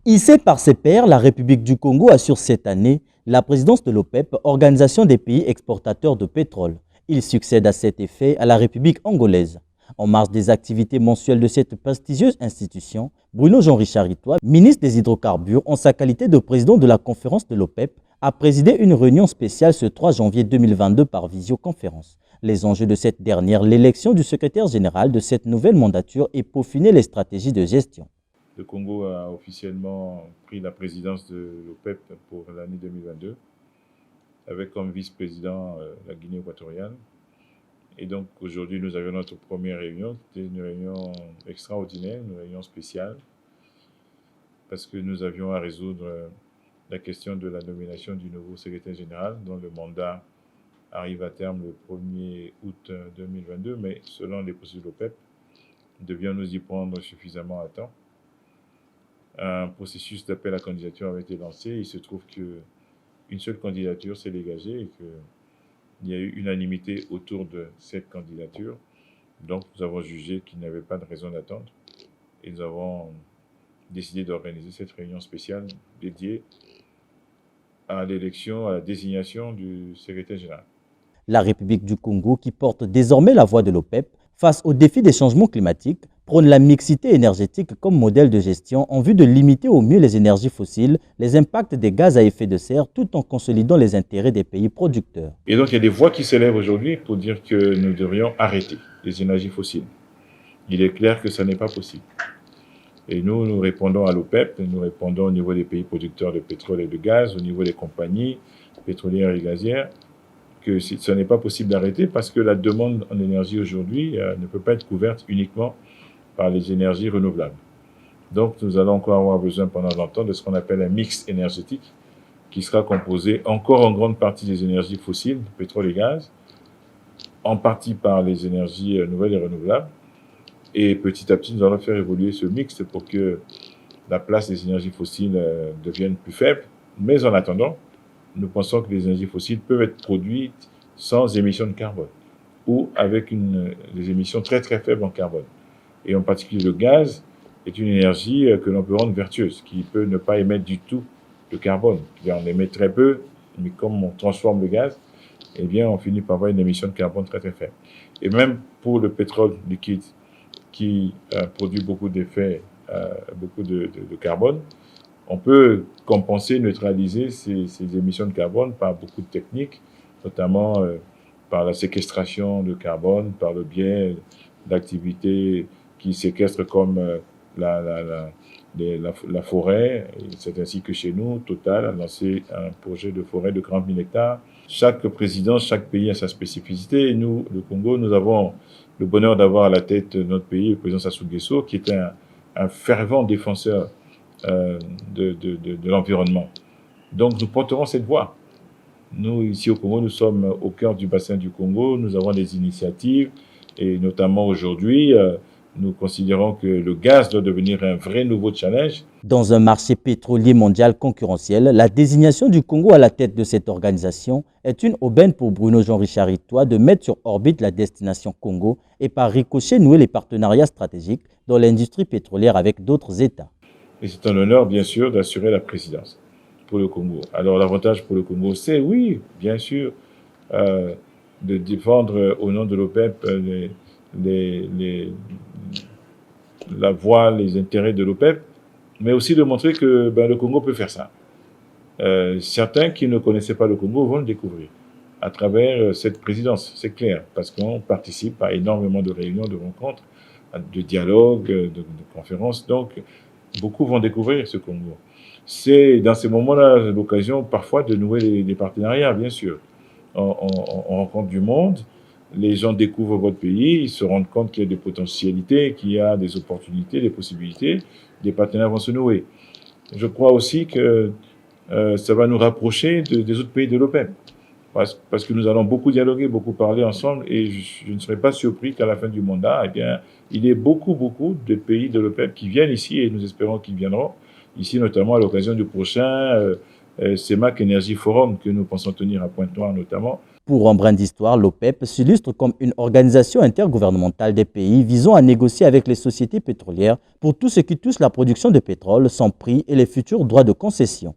Hissée par ses pairs, la République du Congo assure cette année la présidence de l'OPEP, Organisation des pays exportateurs de pétrole. Il succède à cet effet à la République angolaise. En marge des activités mensuelles de cette prestigieuse institution, Bruno Jean-Richard Ittois, ministre des Hydrocarbures, en sa qualité de président de la conférence de l'OPEP, a présidé une réunion spéciale ce 3 janvier 2022 par visioconférence. Les enjeux de cette dernière, l'élection du secrétaire général de cette nouvelle mandature et peaufiner les stratégies de gestion. Le Congo a officiellement pris la présidence de l'OPEP pour l'année 2022, avec comme vice-président la Guinée équatoriale. Et donc aujourd'hui, nous avions notre première réunion. C'était une réunion extraordinaire, une réunion spéciale, parce que nous avions à résoudre la question de la nomination du nouveau secrétaire général, dont le mandat arrive à terme le 1er août 2022, mais selon les procédures de l'OPEP, devions-nous y prendre suffisamment à temps. Un processus d'appel à candidature avait été lancé. Il se trouve qu'une seule candidature s'est dégagée et qu'il y a eu unanimité autour de cette candidature. Donc, nous avons jugé qu'il n'y avait pas de raison d'attendre et nous avons décidé d'organiser cette réunion spéciale dédiée à l'élection, à la désignation du secrétaire général. La République du Congo, qui porte désormais la voix de l'OPEP, face aux défis des changements climatiques, prône la mixité énergétique comme modèle de gestion en vue de limiter au mieux les énergies fossiles, les impacts des gaz à effet de serre, tout en consolidant les intérêts des pays producteurs. Et donc, il y a des voix qui s'élèvent aujourd'hui pour dire que nous devrions arrêter les énergies fossiles. Il est clair que ça n'est pas possible. Et nous répondons à l'OPEP, nous répondons au niveau des pays producteurs de pétrole et de gaz, au niveau des compagnies pétrolières et gazières, que ce n'est pas possible d'arrêter parce que la demande en énergie aujourd'hui ne peut pas être couverte uniquement par les énergies renouvelables. Donc, nous allons encore avoir besoin pendant longtemps de ce qu'on appelle un mix énergétique qui sera composé encore en grande partie des énergies fossiles, pétrole et gaz, en partie par les énergies nouvelles et renouvelables. Et petit à petit, nous allons faire évoluer ce mix pour que la place des énergies fossiles devienne plus faible. Mais en attendant, nous pensons que les énergies fossiles peuvent être produites sans émissions de carbone ou avec des émissions très très faibles en carbone. Et en particulier le gaz est une énergie que l'on peut rendre vertueuse, qui peut ne pas émettre du tout de carbone. On émet très peu, mais comme on transforme le gaz, eh bien on finit par avoir une émission de carbone très très faible. Et même pour le pétrole liquide qui produit beaucoup d'effets, beaucoup de carbone, on peut compenser, neutraliser ces émissions de carbone par beaucoup de techniques, notamment par la séquestration de carbone, par le biais d'activités qui séquestrent comme la forêt. C'est ainsi que chez nous, Total a lancé un projet de forêt de 40 000 hectares. Chaque présidence, chaque pays a sa spécificité. Et nous, le Congo, nous avons le bonheur d'avoir à la tête de notre pays le président Sassou Nguesso, qui est un fervent défenseur de l'environnement. Donc nous porterons cette voix. Nous, ici au Congo, nous sommes au cœur du bassin du Congo, nous avons des initiatives et notamment aujourd'hui, nous considérons que le gaz doit devenir un vrai nouveau challenge. Dans un marché pétrolier mondial concurrentiel, la désignation du Congo à la tête de cette organisation est une aubaine pour Bruno Jean-Richard Ittois de mettre sur orbite la destination Congo et par ricochet nouer les partenariats stratégiques dans l'industrie pétrolière avec d'autres États. Et c'est un honneur, bien sûr, d'assurer la présidence pour le Congo. Alors, l'avantage pour le Congo, c'est, oui, bien sûr, de défendre au nom de l'OPEP la voix, les intérêts de l'OPEP, mais aussi de montrer que le Congo peut faire ça. Certains qui ne connaissaient pas le Congo vont le découvrir à travers cette présidence, c'est clair, parce qu'on participe à énormément de réunions, de rencontres, de dialogues, de conférences. Donc, beaucoup vont découvrir ce Congo. C'est dans ces moments-là l'occasion parfois de nouer des partenariats, bien sûr. On rencontre du monde, les gens découvrent votre pays, ils se rendent compte qu'il y a des potentialités, qu'il y a des opportunités, des possibilités, des partenaires vont se nouer. Je crois aussi que ça va nous rapprocher des autres pays de l'OPEP. Parce que nous allons beaucoup dialoguer, beaucoup parler ensemble, et je ne serais pas surpris qu'à la fin du mandat, eh bien, il y ait beaucoup de pays de l'OPEP qui viennent ici, et nous espérons qu'ils viendront ici, notamment à l'occasion du prochain CEMAC Energy Forum que nous pensons tenir à Pointe-Noire notamment. Pour un brin d'histoire, l'OPEP s'illustre comme une organisation intergouvernementale des pays visant à négocier avec les sociétés pétrolières pour tout ce qui touche la production de pétrole, son prix et les futurs droits de concession.